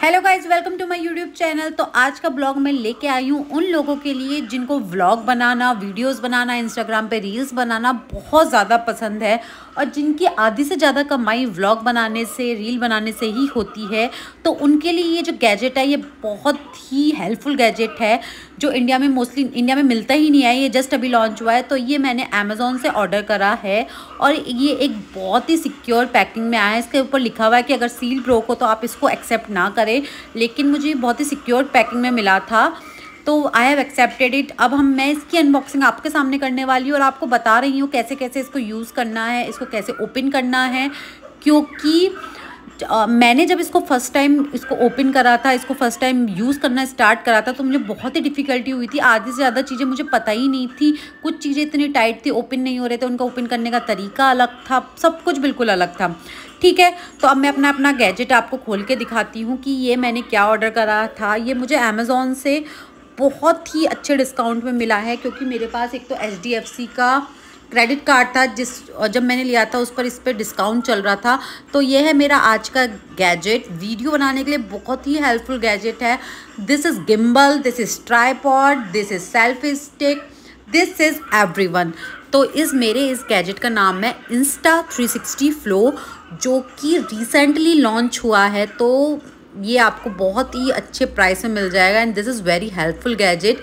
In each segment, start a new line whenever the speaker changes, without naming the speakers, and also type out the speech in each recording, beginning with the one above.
Hello guys, welcome to my YouTube channel. तो आज का ब्लॉग मैं लेके आई हूँ उन लोगों के लिए जिनको व्लॉग बनाना, वीडियोस बनाना, इंस्टाग्राम पे रील्स बनाना बहुत ज़्यादा पसंद है और जिनकी आधी से ज़्यादा कमाई व्लॉग बनाने से, रील बनाने से ही होती है। तो उनके लिए ये जो गैजेट है ये बहुत ही हेल्पफुल गैजेट है जो इंडिया में मिलता ही नहीं है। ये जस्ट अभी लॉन्च हुआ है, तो ये मैंने अमेज़ॉन से ऑर्डर करा है और ये एक बहुत ही सिक्योर पैकिंग में आया है। इसके ऊपर लिखा हुआ है कि अगर सील ब्रोक हो तो आप इसको एक्सेप्ट ना करें, लेकिन मुझे बहुत ही सिक्योर पैकिंग में मिला था तो आई हैव एक्सेप्टेड इट। अब मैं इसकी अनबॉक्सिंग आपके सामने करने वाली हूँ और आपको बता रही हूँ कैसे कैसे इसको यूज़ करना है, इसको कैसे ओपन करना है। क्योंकि मैंने जब इसको फर्स्ट टाइम ओपन करा था, इसको फर्स्ट टाइम यूज़ करना स्टार्ट करा था, तो मुझे बहुत ही डिफ़िकल्टी हुई थी। आधी से ज़्यादा चीज़ें मुझे पता ही नहीं थी, कुछ चीज़ें इतनी टाइट थी, ओपन नहीं हो रहे थे, उनका ओपन करने का तरीका अलग था, सब कुछ बिल्कुल अलग था। ठीक है, तो अब मैं अपना गैजेट आपको खोल के दिखाती हूँ कि ये मैंने क्या ऑर्डर करा था। ये मुझे अमेज़ॉन से बहुत ही अच्छे डिस्काउंट में मिला है क्योंकि मेरे पास एक तो HDFC का क्रेडिट कार्ड था जब मैंने लिया था इस पर डिस्काउंट चल रहा था। तो ये है मेरा आज का गैजेट, वीडियो बनाने के लिए बहुत ही हेल्पफुल गैजेट है। This is gimbal, this is tripod, this is selfie stick, this is everyone. तो मेरे इस गैजेट का नाम है Insta360 Flow, जो कि रिसेंटली लॉन्च हुआ है। तो ये आपको बहुत ही अच्छे प्राइस में मिल जाएगा and this is very helpful gadget.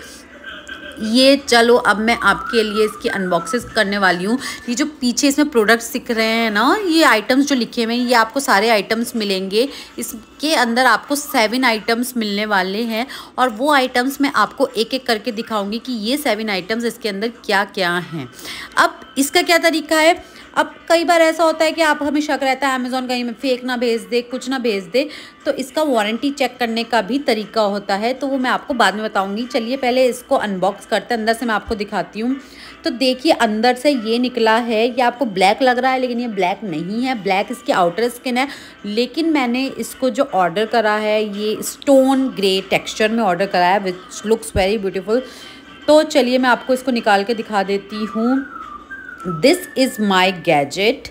ये चलो अब मैं आपके लिए इसकी अनबॉक्सिंग करने वाली हूँ। ये जो पीछे इसमें प्रोडक्ट्स दिख रहे हैं ना, ये आइटम्स जो लिखे हुए हैं, ये आपको सारे आइटम्स मिलेंगे। इसके अंदर आपको 7 आइटम्स मिलने वाले हैं और वो आइटम्स मैं आपको एक एक करके दिखाऊंगी कि ये 7 आइटम्स इसके अंदर क्या क्या हैं। अब इसका क्या तरीका है, अब कई बार ऐसा होता है कि आप हमें शक रहता है अमेज़ॉन कहीं में फेक ना भेज दे, कुछ ना भेज दे, तो इसका वारंटी चेक करने का भी तरीका होता है, तो वो मैं आपको बाद में बताऊंगी। चलिए पहले इसको अनबॉक्स करते हैं, अंदर से मैं आपको दिखाती हूँ। तो देखिए अंदर से ये निकला है, ये आपको ब्लैक लग रहा है लेकिन ये ब्लैक नहीं है, ब्लैक इसकी आउटर स्किन है। लेकिन मैंने इसको जो ऑर्डर करा है ये स्टोन ग्रे टेक्स्चर में ऑर्डर करा है विच लुक्स वेरी ब्यूटीफुल। तो चलिए मैं आपको इसको निकाल के दिखा देती हूँ। This is my gadget.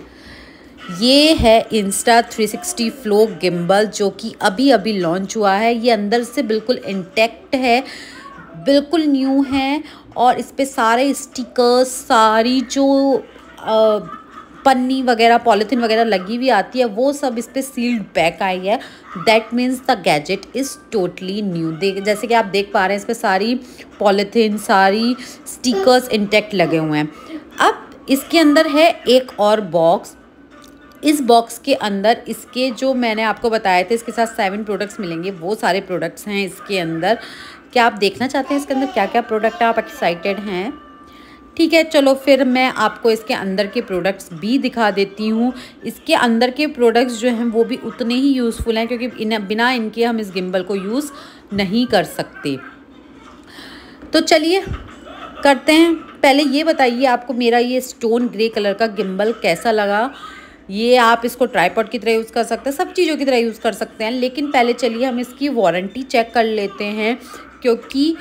ये है Insta360 Flow गिम्बल जो कि अभी अभी लॉन्च हुआ है। ये अंदर से बिल्कुल इंटैक्ट है, बिल्कुल न्यू है और इस पे सारे स्टिकर्स, सारी जो पन्नी वगैरह, पॉलीथीन वगैरह लगी हुई आती है, वो सब इस पे सील्ड पैक आई है। That means the gadget is totally new. जैसे कि आप देख पा रहे हैं इस पे सारी पॉलीथीन, सारी स्टिकर्स इंटैक्ट लगे हुए हैं। अब इसके अंदर है एक और बॉक्स। इस बॉक्स के अंदर इसके जो मैंने आपको बताए थे इसके साथ 7 प्रोडक्ट्स मिलेंगे, वो सारे प्रोडक्ट्स हैं इसके अंदर। क्या आप देखना चाहते हैं इसके अंदर क्या क्या प्रोडक्ट है, आप एक्साइटेड हैं? ठीक है, चलो फिर मैं आपको इसके अंदर के प्रोडक्ट्स भी दिखा देती हूँ। इसके अंदर के प्रोडक्ट्स जो हैं वो भी उतने ही यूज़फुल हैं क्योंकि बिना इनके हम इस गिम्बल को यूज़ नहीं कर सकते। तो चलिए करते हैं। पहले ये बताइए आपको मेरा ये स्टोन ग्रे कलर का गिम्बल कैसा लगा। ये आप इसको ट्राइपॉड की तरह यूज़ कर सकते हैं, सब चीज़ों की तरह यूज़ कर सकते हैं। लेकिन पहले चलिए हम इसकी वारंटी चेक कर लेते हैं क्योंकि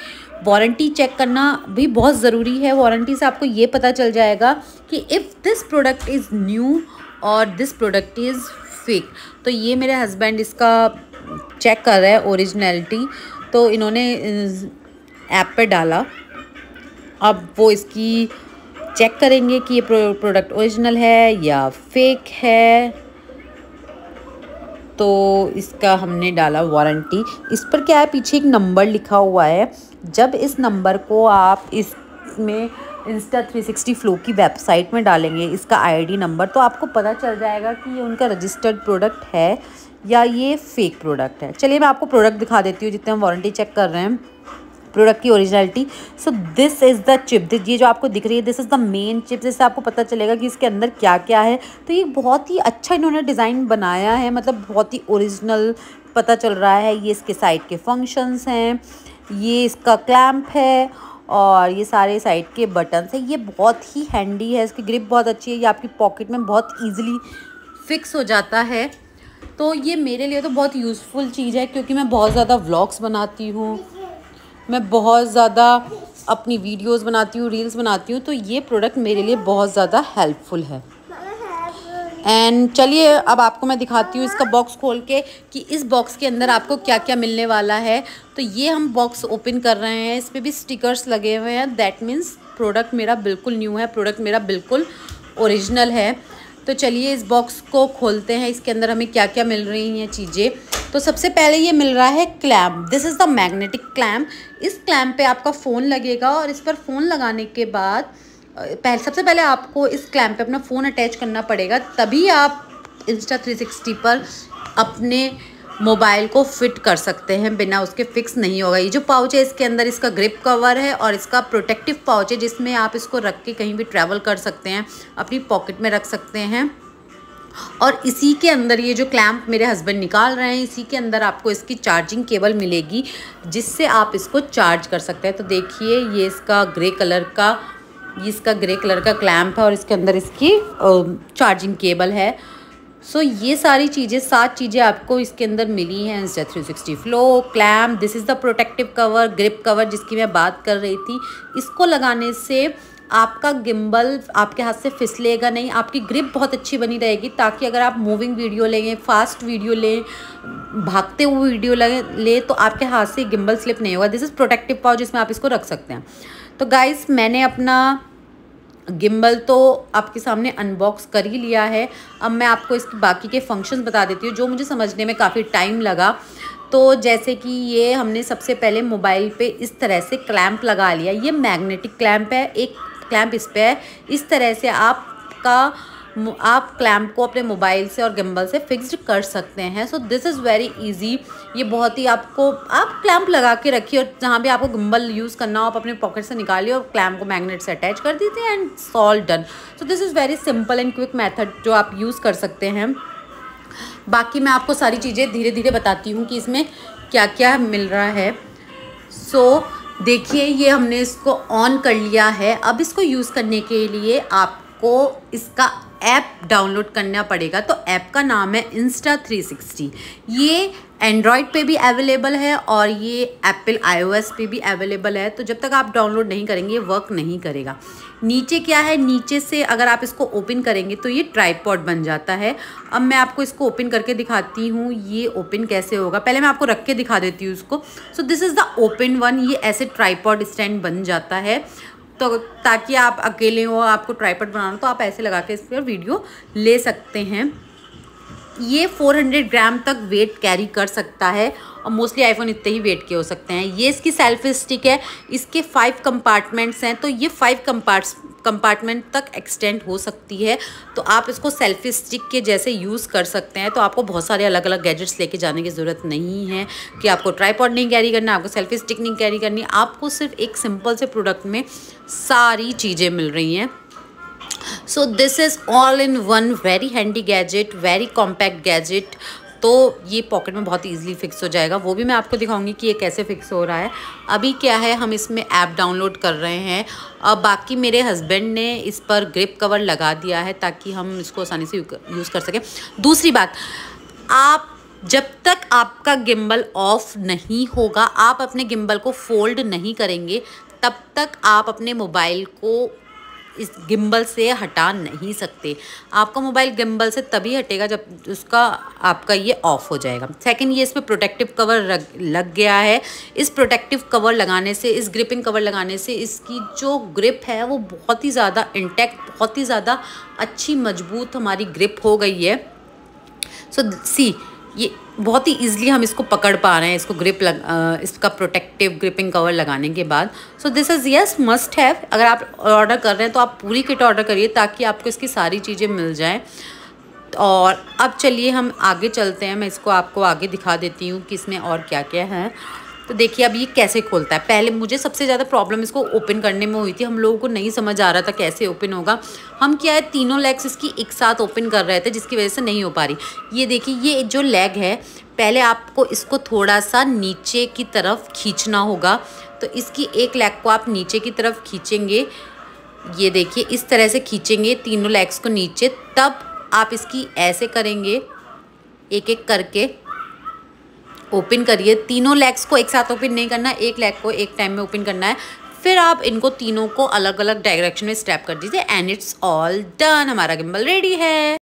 वारंटी चेक करना भी बहुत ज़रूरी है। वारंटी से आपको ये पता चल जाएगा कि if this product is new और दिस प्रोडक्ट इज़ फेक। तो ये मेरे हस्बैंड इसका चेक कर रहे हैं ओरिजिनलिटी, तो इन्होंने ऐप पे डाला। अब वो इसकी चेक करेंगे कि ये प्रोडक्ट ओरिजिनल है या फेक है। तो इसका हमने डाला वारंटी। इस पर क्या है, पीछे एक नंबर लिखा हुआ है। जब इस नंबर को आप इसमें Insta360 Flow की वेबसाइट में डालेंगे, इसका ID नंबर, तो आपको पता चल जाएगा कि ये उनका रजिस्टर्ड प्रोडक्ट है या ये फेक प्रोडक्ट है। चलिए मैं आपको प्रोडक्ट दिखा देती हूँ जितने हम वारंटी चेक कर रहे हैं प्रोडक्ट की originality. So this is the chip, ये जो आपको दिख रही है this is the main chip, जिससे आपको पता चलेगा कि इसके अंदर क्या क्या है। तो ये बहुत ही अच्छा इन्होंने डिज़ाइन बनाया है, मतलब बहुत ही ओरिजिनल पता चल रहा है। ये इसके साइड के फंक्शंस हैं, ये इसका क्लैम्प है और ये सारे साइड के बटन्स हैं। ये बहुत ही हैंडी है, इसकी ग्रिप बहुत अच्छी है, ये आपकी पॉकेट में बहुत ईजिली फिक्स हो जाता है। तो ये मेरे लिए तो बहुत यूज़फुल चीज़ है क्योंकि मैं बहुत ज़्यादा व्लॉग्स बनाती हूँ, मैं बहुत ज़्यादा अपनी वीडियोस बनाती हूँ, रील्स बनाती हूँ, तो ये प्रोडक्ट मेरे लिए बहुत ज़्यादा हेल्पफुल है। एंड चलिए अब आपको मैं दिखाती हूँ इसका बॉक्स खोल के कि इस बॉक्स के अंदर आपको क्या क्या मिलने वाला है। तो ये हम बॉक्स ओपन कर रहे हैं, इस पर भी स्टिकर्स लगे हुए हैं, दैट मीन्स प्रोडक्ट मेरा बिल्कुल न्यू है, प्रोडक्ट मेरा बिल्कुल ओरिजिनल है। तो चलिए इस बॉक्स को खोलते हैं, इसके अंदर हमें क्या क्या मिल रही हैं चीज़ें। तो सबसे पहले ये मिल रहा है clamp, this is the magnetic clamp. इस क्लैम्प पे आपका फ़ोन लगेगा और इस पर फ़ोन लगाने के बाद सबसे पहले आपको इस क्लैम्प पे अपना फ़ोन अटैच करना पड़ेगा, तभी आप Insta360 पर अपने मोबाइल को फिट कर सकते हैं, बिना उसके फिक्स नहीं होगा। ये जो पाउच है इसके अंदर इसका ग्रिप कवर है और इसका प्रोटेक्टिव पाउच है, जिसमें आप इसको रख के कहीं भी ट्रैवल कर सकते हैं, अपनी पॉकेट में रख सकते हैं। और इसी के अंदर ये जो क्लैम्प मेरे हस्बैंड निकाल रहे हैं, इसी के अंदर आपको इसकी चार्जिंग केबल मिलेगी, जिससे आप इसको चार्ज कर सकते हैं। तो देखिए ये इसका ग्रे कलर का क्लैम्प है और इसके अंदर इसकी चार्जिंग केबल है। सो ये सारी चीज़ें 7 चीज़ें आपको इसके अंदर मिली हैं। Insta360 flow, clamp, this is the protective cover, grip cover जिसकी मैं बात कर रही थी। इसको लगाने से आपका गिम्बल आपके हाथ से फिसलेगा नहीं, आपकी ग्रिप बहुत अच्छी बनी रहेगी, ताकि अगर आप मूविंग वीडियो लेंगे, फास्ट वीडियो लें, भागते हुए वीडियो ले तो आपके हाथ से गिम्बल स्लिप नहीं होगा। दिस इज़ प्रोटेक्टिव पाउच, जिसमें आप इसको रख सकते हैं। तो गाइस मैंने अपना गिम्बल तो आपके सामने अनबॉक्स कर ही लिया है। अब मैं आपको इसके बाकी के फंक्शंस बता देती हूँ, जो मुझे समझने में काफ़ी टाइम लगा। तो जैसे कि ये हमने सबसे पहले मोबाइल पे इस तरह से क्लैंप लगा लिया, ये मैग्नेटिक क्लैंप है, एक क्लैंप इस पे है। इस तरह से आप क्लैंप को अपने मोबाइल से और गिम्बल से फिक्स्ड कर सकते हैं। So this is very easy. ये बहुत ही आप क्लैंप लगा के रखिए और जहाँ भी आपको गिम्बल यूज़ करना हो आप अपने पॉकेट से निकालिए और क्लैंप को मैग्नेट से अटैच कर दीजिए and solve done. So this is very simple and quick method जो आप यूज़ कर सकते हैं। बाकी मैं आपको सारी चीज़ें धीरे धीरे बताती हूँ कि इसमें क्या क्या मिल रहा है। सो देखिए ये हमने इसको ऑन कर लिया है। अब इसको यूज़ करने के लिए आपको इसका ऐप डाउनलोड करना पड़ेगा। तो ऐप का नाम है Insta360। ये एंड्रॉयड पे भी अवेलेबल है और ये एप्पल iOS पे भी अवेलेबल है। तो जब तक आप डाउनलोड नहीं करेंगे ये वर्क नहीं करेगा। नीचे क्या है, नीचे से अगर आप इसको ओपन करेंगे तो ये ट्राइपॉड बन जाता है। अब मैं आपको इसको ओपन करके दिखाती हूँ ये ओपन कैसे होगा। पहले मैं आपको रख के दिखा देती हूँ इसको। So this is the open one. ये ऐसे ट्राइपॉड स्टैंड बन जाता है, तो ताकि आप अकेले हो, आपको ट्राइपॉड बनाना तो आप ऐसे लगा के इस पर वीडियो ले सकते हैं। ये 400 ग्राम तक वेट कैरी कर सकता है और मोस्टली आईफोन इतने ही वेट के हो सकते हैं। ये इसकी सेल्फी स्टिक है, इसके 5 कंपार्टमेंट्स हैं, तो ये 5 कंपार्टमेंट तक एक्सटेंड हो सकती है। तो आप इसको सेल्फी स्टिक के जैसे यूज़ कर सकते हैं। तो आपको बहुत सारे अलग अलग गैजेट्स लेके जाने की ज़रूरत नहीं है कि आपको ट्राइपॉड नहीं कैरी करना, आपको सेल्फी स्टिक नहीं कैरी करनी। आपको सिर्फ एक सिंपल से प्रोडक्ट में सारी चीज़ें मिल रही हैं। So this is all in one very handy gadget, very compact gadget. तो ये पॉकेट में बहुत ईजिली फिक्स हो जाएगा, वो भी मैं आपको दिखाऊंगी कि ये कैसे फिक्स हो रहा है। अभी क्या है, हम इसमें ऐप डाउनलोड कर रहे हैं और बाकी मेरे हस्बैंड ने इस पर ग्रिप कवर लगा दिया है ताकि हम इसको आसानी से यूज़ कर सकें। दूसरी बात, आप जब तक आपका गिम्बल ऑफ नहीं होगा, आप अपने गिम्बल को फोल्ड नहीं करेंगे, तब तक आप अपने मोबाइल को इस गिम्बल से हटा नहीं सकते। आपका मोबाइल गिम्बल से तभी हटेगा जब आपका ये ऑफ हो जाएगा। सेकंड, ये इस पर प्रोटेक्टिव कवर लग गया है। इस प्रोटेक्टिव कवर लगाने से, इस ग्रिपिंग कवर लगाने से इसकी जो ग्रिप है वो बहुत ही ज़्यादा इंटैक्ट, बहुत ही ज़्यादा अच्छी मजबूत हमारी ग्रिप हो गई है। सो सी, ये बहुत ही ईजिली हम इसको पकड़ पा रहे हैं, इसको इसका प्रोटेक्टिव ग्रिपिंग कवर लगाने के बाद। So this is yes must have. अगर आप ऑर्डर कर रहे हैं तो आप पूरी किट ऑर्डर करिए ताकि आपको इसकी सारी चीज़ें मिल जाएं। और अब चलिए हम आगे चलते हैं, मैं इसको आपको आगे दिखा देती हूँ कि इसमें और क्या क्या है। तो देखिए अब ये कैसे खोलता है। पहले मुझे सबसे ज़्यादा प्रॉब्लम इसको ओपन करने में हुई थी, हम लोगों को नहीं समझ आ रहा था कैसे ओपन होगा। हम क्या है, तीनों लेग्स इसकी एक साथ ओपन कर रहे थे, जिसकी वजह से नहीं हो पा रही। ये देखिए, ये जो लेग है, पहले आपको इसको थोड़ा सा नीचे की तरफ खींचना होगा। तो इसकी एक लेग को आप नीचे की तरफ खींचेंगे, ये देखिए इस तरह से खींचेंगे तीनों लेग्स को नीचे, तब आप इसकी ऐसे करेंगे, एक एक करके ओपन करिए। तीनों लेग्स को एक साथ ओपन नहीं करना, एक लेग को एक टाइम में ओपन करना है। फिर आप इनको तीनों को अलग अलग डायरेक्शन में स्टेप कर दीजिए एंड इट्स ऑल डन। हमारा गिम्बल रेडी है।